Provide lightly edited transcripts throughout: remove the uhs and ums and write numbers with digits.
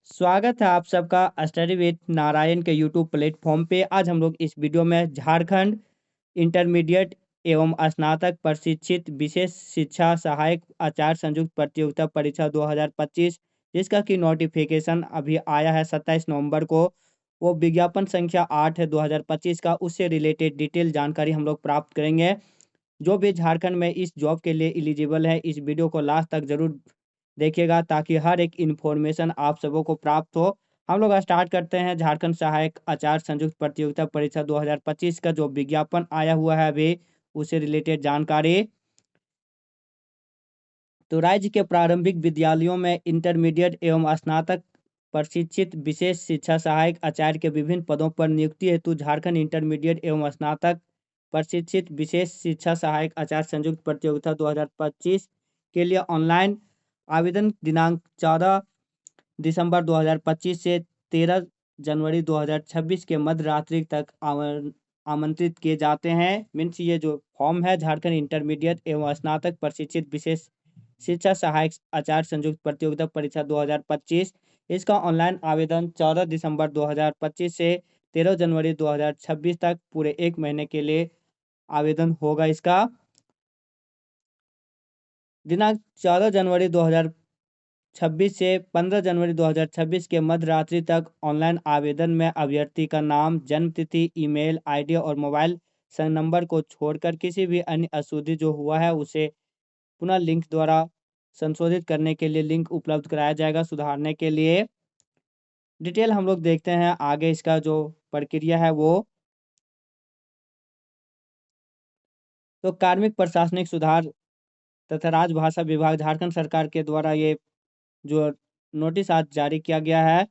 स्वागत है आप सबका स्टडी विद नारायण के यूट्यूब प्लेटफॉर्म पे। आज हम लोग इस वीडियो में झारखंड इंटरमीडिएट एवं स्नातक प्रशिक्षित विशेष शिक्षा सहायक आचार्य संयुक्त प्रतियोगिता परीक्षा 2025 जिसका कि नोटिफिकेशन अभी आया है 27 नवंबर को। वो विज्ञापन संख्या 8 है 2025 का। उससे रिलेटेड डिटेल जानकारी हम लोग प्राप्त करेंगे। जो भी झारखंड में इस जॉब के लिए एलिजिबल है, इस वीडियो को लास्ट तक जरूर देखिएगा ताकि हर एक इन्फॉर्मेशन आप सबों को प्राप्त हो। हम लोग स्टार्ट करते हैं झारखंड सहायक आचार्य संयुक्त प्रतियोगिता परीक्षा 2025 का जो विज्ञापन आया हुआ है अभी, उससे रिलेटेड जानकारी। तो राज्य के प्रारंभिक विद्यालयों में इंटरमीडिएट एवं स्नातक प्रशिक्षित विशेष शिक्षा सहायक आचार्य के विभिन्न पदों पर नियुक्ति हेतु झारखंड इंटरमीडिएट एवं स्नातक प्रशिक्षित विशेष शिक्षा सहायक आचार्य संयुक्त प्रतियोगिता 2025 के लिए ऑनलाइन आवेदन दिनांक 14 दिसंबर 2025 से 13 जनवरी 2026 के मध्य रात्रि तक आमंत्रित किए जाते हैं। मीन्स ये जो फॉर्म है झारखंड इंटरमीडिएट एवं स्नातक प्रशिक्षित विशेष शिक्षा सहायक आचार्य संयुक्त प्रतियोगिता परीक्षा 2025, इसका ऑनलाइन आवेदन 14 दिसंबर 2025 से 13 जनवरी 2026 तक पूरे 1 महीने के लिए आवेदन होगा। इसका दिनांक 14 जनवरी 2026 से 15 जनवरी 2026 के मध्य रात्रि तक ऑनलाइन आवेदन में अभ्यर्थी का नाम, जन्म तिथि, ईमेल आईडी और मोबाइल नंबर को छोड़कर किसी भी अन्य अशुद्धि जो हुआ है उसे पुनः लिंक द्वारा संशोधित करने के लिए लिंक उपलब्ध कराया जाएगा सुधारने के लिए। डिटेल हम लोग देखते हैं आगे इसका जो प्रक्रिया है वो। तो कार्मिक प्रशासनिक सुधार तथा राजभाषा विभाग झारखंड सरकार के द्वारा ये जो नोटिस आज जारी किया गया है,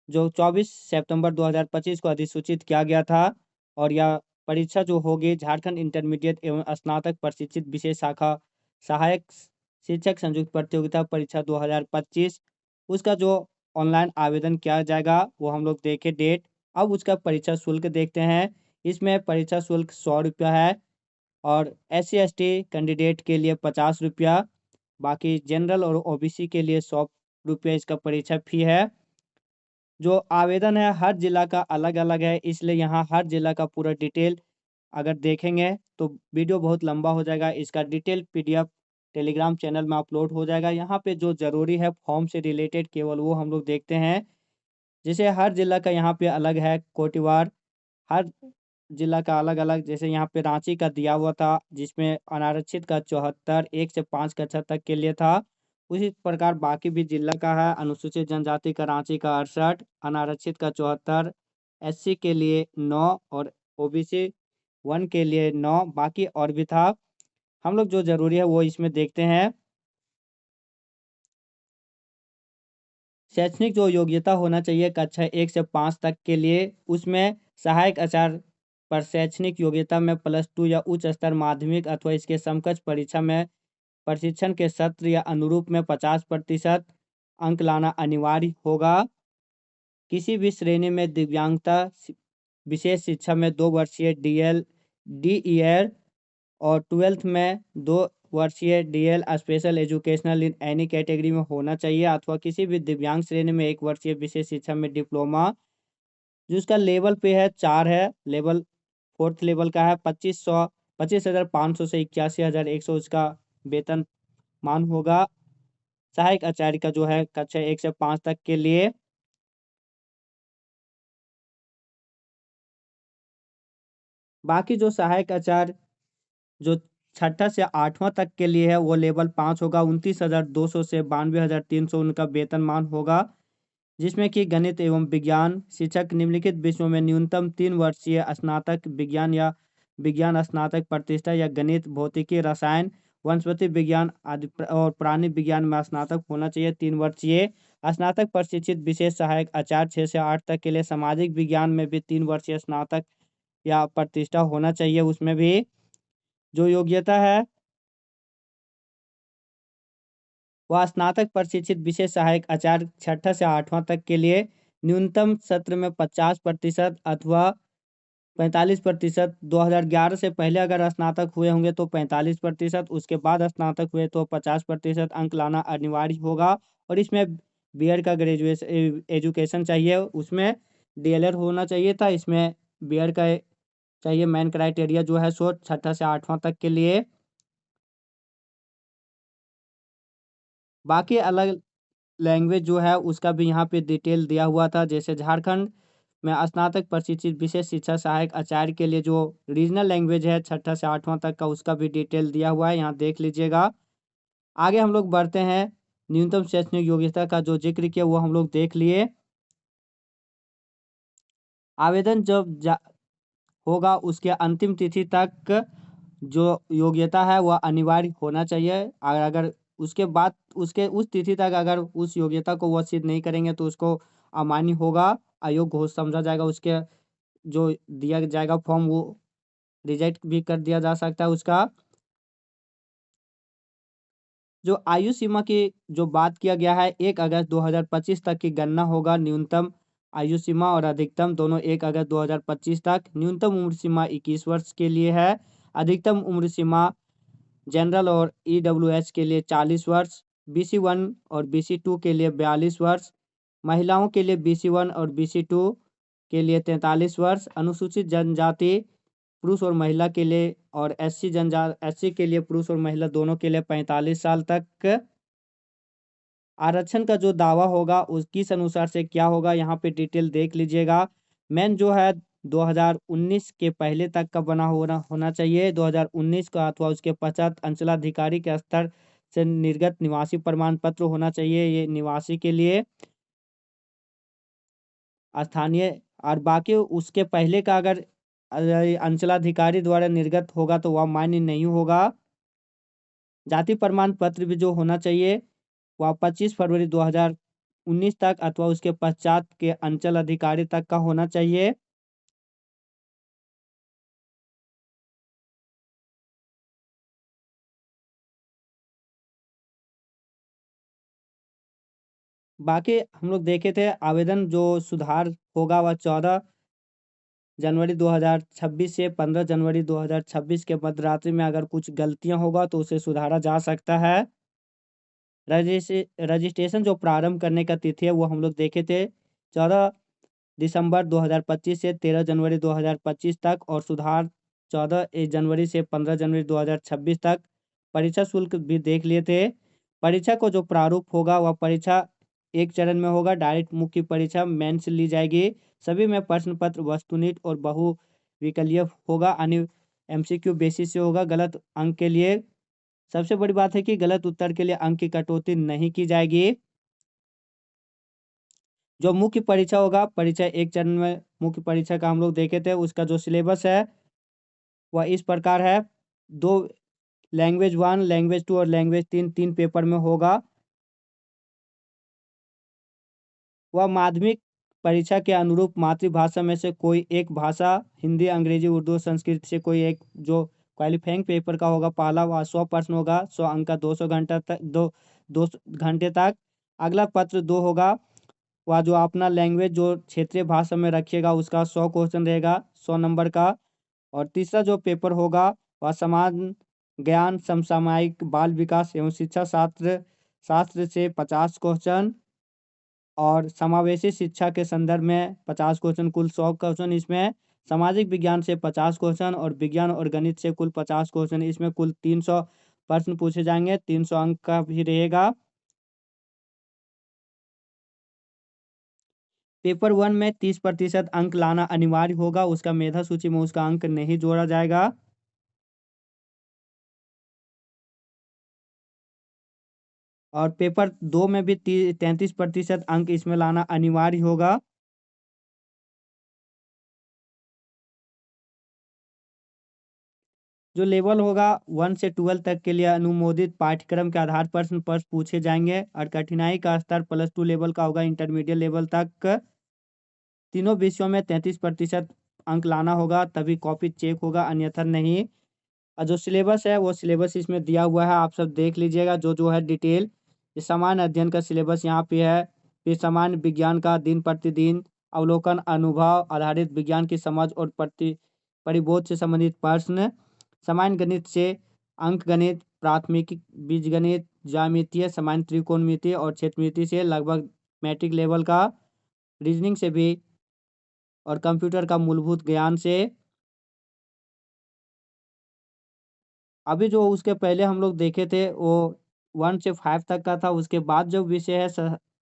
जो 24 सितंबर 2025 को अधिसूचित किया गया था। और यह परीक्षा जो होगी झारखंड इंटरमीडिएट एवं स्नातक प्रशिक्षित विशेष शाखा सहायक शिक्षक संयुक्त प्रतियोगिता परीक्षा 2025, उसका जो ऑनलाइन आवेदन किया जाएगा वो हम लोग देखे डेट। अब उसका परीक्षा शुल्क देखते हैं। इसमें परीक्षा शुल्क 100 रुपया है और SC/ST कैंडिडेट के लिए 50 रुपया, बाकी जनरल और OBC के लिए 100 रुपये इसका परीक्षा फी है। जो आवेदन है हर जिला का अलग अलग है, इसलिए यहाँ हर जिला का पूरा डिटेल अगर देखेंगे तो वीडियो बहुत लंबा हो जाएगा। इसका डिटेल PDF टेलीग्राम चैनल में अपलोड हो जाएगा। यहाँ पे जो ज़रूरी है फॉर्म से रिलेटेड केवल वो हम लोग देखते हैं। जैसे हर जिला का यहाँ पे अलग है कोटिवार, हर जिला का अलग अलग। जैसे यहाँ पे रांची का दिया हुआ था जिसमें अनारक्षित का 74, 1 से 5 कक्षा तक के लिए था। उसी प्रकार बाकी भी जिला का है। अनुसूचित जनजाति का रांची का 68, अनारक्षित का 74, SC के लिए 9 और OBC 1 के लिए 9, बाकी और भी था। हम लोग जो जरूरी है वो इसमें देखते हैं। शैक्षणिक जो योग्यता होना चाहिए कक्षा 1 से 5 तक के लिए, उसमें सहायक आचार्य पर शैक्षणिक योग्यता में +2 या उच्च स्तर माध्यमिक अथवा इसके समकक्ष परीक्षा में प्रशिक्षण के सत्र या अनुरूप में 50% अंक लाना अनिवार्य होगा। किसी भी श्रेणी में दिव्यांगता विशेष शिक्षा में 2 वर्षीय DEL और 12th में 2 वर्षीय DL special educational in any category में होना चाहिए, अथवा किसी भी दिव्यांग श्रेणी में 1 वर्षीय विशेष शिक्षा में डिप्लोमा, जिसका लेवल पे है 4 है। लेवल 4th लेवल का है। 25,500 से 81,100 उसका वेतन मान होगा सहायक आचार्य का जो है कक्षा 1 से 5 तक के लिए। बाकी जो सहायक आचार्य जो 6ठा से 8वां तक के लिए है वो लेवल 5 होगा। 29,200 से 92,300 उनका वेतनमान होगा, जिसमें कि गणित एवं विज्ञान शिक्षक निम्नलिखित विषयों में न्यूनतम 3 वर्षीय स्नातक विज्ञान या विज्ञान स्नातक प्रतिष्ठा या गणित, भौतिकी, रसायन, वनस्पति विज्ञान आदि और प्राणी विज्ञान में स्नातक होना चाहिए 3 वर्षीय। स्नातक प्रशिक्षित विशेष सहायक आचार्य 6 से 8 तक के लिए सामाजिक विज्ञान में भी 3 वर्षीय स्नातक या प्रतिष्ठा होना चाहिए। उसमें भी जो योग्यता है वह स्नातक प्रशिक्षित विशेष सहायक आचार्य 6ठा से 8वां तक के लिए न्यूनतम सत्र में 50% अथवा 45%। 2011 से पहले अगर स्नातक हुए होंगे तो 45%, उसके बाद स्नातक हुए तो 50% अंक लाना अनिवार्य होगा। और इसमें बीएड का ग्रेजुएशन एजुकेशन चाहिए, उसमें डीएलएड होना चाहिए था, इसमें बीएड का चाहिए। मेन क्राइटेरिया जो है सो 6ठा से 8वां तक के लिए। बाकी अलग लैंग्वेज जो है उसका भी यहाँ पे डिटेल दिया हुआ था। जैसे झारखंड में स्नातक प्रशिक्षित विशेष शिक्षा सहायक आचार्य के लिए जो रीजनल लैंग्वेज है 6ठा से 8वां तक का, उसका भी डिटेल दिया हुआ है, यहाँ देख लीजिएगा। आगे हम लोग बढ़ते हैं। न्यूनतम शैक्षणिक योग्यता का जो जिक्र किया वो हम लोग देख लिए। आवेदन जब होगा उसके अंतिम तिथि तक जो योग्यता है वह अनिवार्य होना चाहिए। और अगर उसके बाद उसके उस तिथि तक अगर उस योग्यता को वह सिद्ध नहीं करेंगे तो उसको अमान्य होगा, अयोग्य घोषित समझा जाएगा। उसके जो दिया जाएगा फॉर्म वो रिजेक्ट भी कर दिया जा सकता है उसका। जो आयु सीमा की जो बात किया गया है 1 अगस्त 2025 तक की गणना होगा। न्यूनतम आयु सीमा और अधिकतम दोनों 1 अगस्त 2025 तक। न्यूनतम उम्र सीमा 21 वर्ष के लिए है। अधिकतम उम्र सीमा जनरल और ईडब्ल्यूएच के लिए 40 वर्ष, BC1 और BC2 के लिए 42 वर्ष, महिलाओं के लिए BC1 और BC2 के लिए 43 वर्ष, अनुसूचित जनजाति पुरुष और महिला के लिए और SC के लिए पुरुष और महिला दोनों के लिए 45 साल तक। आरक्षण का जो दावा होगा उस किस अनुसार से क्या होगा, यहाँ पे डिटेल देख लीजिएगा। मेन जो है 2019 के पहले तक का बना होना चाहिए। 2019 का अथवा उसके पश्चात अंचलाधिकारी के स्तर से निर्गत निवासी प्रमाण पत्र होना चाहिए ये निवासी के लिए स्थानीय। और बाकी उसके पहले का अगर अंचलाधिकारी द्वारा निर्गत होगा तो वह मान्य नहीं होगा। जाति प्रमाण पत्र भी जो होना चाहिए वह 25 फरवरी 2019 तक अथवा उसके पश्चात के अंचल अधिकारी तक का होना चाहिए। बाकी हम लोग देखे थे आवेदन जो सुधार होगा वह 14 जनवरी 2026 से 15 जनवरी 2026 के मध्यरात्रि में अगर कुछ गलतियां होगा तो उसे सुधारा जा सकता है। रजिस्ट्रेशन जो प्रारंभ करने का तिथि है वो हम लोग देखे थे 14 दिसंबर 2025 से 13 जनवरी 2025 तक, और सुधार 14 जनवरी से 15 जनवरी 2026 तक। परीक्षा शुल्क भी देख लिए थे। परीक्षा को जो प्रारूप होगा वह परीक्षा एक चरण में होगा। डायरेक्ट मुख्य परीक्षा मेंस ली जाएगी। सभी में प्रश्न पत्र वस्तुनिष्ठ और बहु विकल्पीय होगा, अन्य MCQ बेसिस से होगा। गलत अंक के लिए सबसे बड़ी बात है कि गलत उत्तर के लिए अंक की कटौती नहीं की जाएगी। जो मुख्य परीक्षा होगा परीक्षा एक चरण में मुख्य परीक्षा का हम लोग देखे थे, उसका जो सिलेबस है वह इस प्रकार है। 2 लैंग्वेज 1, लैंग्वेज 2 और लैंग्वेज 3 तीन पेपर में होगा। वह माध्यमिक परीक्षा के अनुरूप मातृभाषा में से कोई एक भाषा हिंदी, अंग्रेजी, उर्दू, संस्कृत से कोई एक जो क्वालिफाइंग पेपर का होगा पहला वह 100 प्रश्न होगा, 100 अंक का 200 घंटा तक 200 घंटे तक। अगला पत्र 2 होगा, वह जो अपना लैंग्वेज जो क्षेत्रीय भाषा में रखिएगा उसका 100 क्वेश्चन रहेगा 100 नंबर का। और तीसरा जो पेपर होगा वह समाज ज्ञान, समसामयिक, बाल विकास एवं शिक्षा शास्त्र शास्त्र से 50 क्वेश्चन, और समावेशी शिक्षा के संदर्भ में 50 क्वेश्चन, कुल 100 क्वेश्चन इसमें। सामाजिक विज्ञान से 50 क्वेश्चन और विज्ञान और गणित से कुल 50 क्वेश्चन। इसमें कुल 300 प्रश्न पूछे जाएंगे, 300 अंक का भी रहेगा। पेपर 1 में 30% अंक लाना अनिवार्य होगा, उसका मेधा सूची में उसका अंक नहीं जोड़ा जाएगा। और पेपर 2 में भी 33% अंक इसमें लाना अनिवार्य होगा। जो लेवल होगा 1 से 12 तक के लिए अनुमोदित पाठ्यक्रम के आधार पर प्रश्न पूछे जाएंगे, और कठिनाई का स्तर +2 लेवल का होगा, इंटरमीडिएट लेवल तक। तीनों विषयों में 33% अंक लाना होगा तभी कॉपी चेक होगा, अन्यथा नहीं। और जो सिलेबस है वो सिलेबस इसमें दिया हुआ है, आप सब देख लीजिएगा जो जो है डिटेल। ये सामान्य अध्ययन का सिलेबस यहाँ पे है। फिर सामान्य विज्ञान का दिन प्रतिदिन अवलोकन, अनुभव आधारित विज्ञान की समझ और परिबोध से संबंधित प्रश्न। सामान्य गणित से अंक गणित, प्राथमिक बीजगणित, ज्यामितीय, सामान्य त्रिकोणमिति और क्षेत्रमिति से लगभग मैट्रिक लेवल का रीजनिंग से भी और कंप्यूटर का मूलभूत ज्ञान से। अभी जो उसके पहले हम लोग देखे थे वो 1 से 5 तक का था। उसके बाद जो विषय है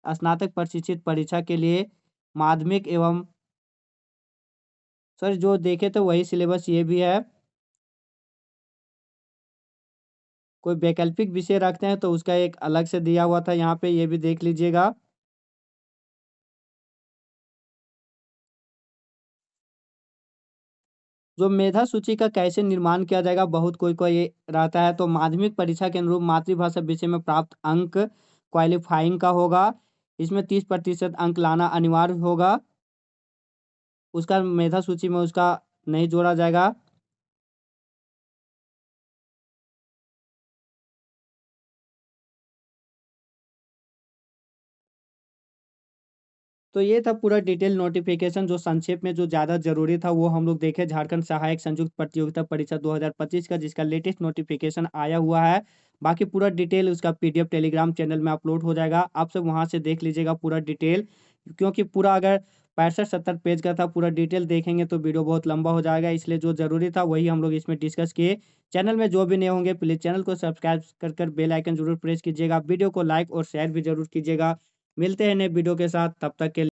स्नातक प्रशिक्षित परीक्षा के लिए माध्यमिक एवं सर जो देखे थे वही सिलेबस ये भी है। कोई वैकल्पिक विषय रखते हैं तो उसका एक अलग से दिया हुआ था यहाँ पे, ये भी देख लीजिएगा। जो मेधा सूची का कैसे निर्माण किया जाएगा, बहुत कोई ये रहता है। तो माध्यमिक परीक्षा के अनुरूप मातृभाषा विषय में प्राप्त अंक क्वालिफाइंग का होगा। इसमें 30% अंक लाना अनिवार्य होगा। उसका मेधा सूची में उसका नहीं जोड़ा जाएगा। तो ये था पूरा डिटेल नोटिफिकेशन। जो संक्षेप में जो ज़्यादा जरूरी था वो हम लोग देखे, झारखंड सहायक संयुक्त प्रतियोगिता परीक्षा 2025 का, जिसका लेटेस्ट नोटिफिकेशन आया हुआ है। बाकी पूरा डिटेल उसका पीडीएफ टेलीग्राम चैनल में अपलोड हो जाएगा, आप सब वहाँ से देख लीजिएगा पूरा डिटेल। क्योंकि पूरा अगर 65-70 पेज का था, पूरा डिटेल देखेंगे तो वीडियो बहुत लंबा हो जाएगा, इसलिए जो जरूरी था वही हम लोग इसमें डिस्कस किए। चैनल में जो भी नए होंगे प्लीज़ चैनल को सब्सक्राइब कर बेल आइकन जरूर प्रेस कीजिएगा। वीडियो को लाइक और शेयर भी जरूर कीजिएगा। मिलते हैं नए वीडियो के साथ, तब तक के लिए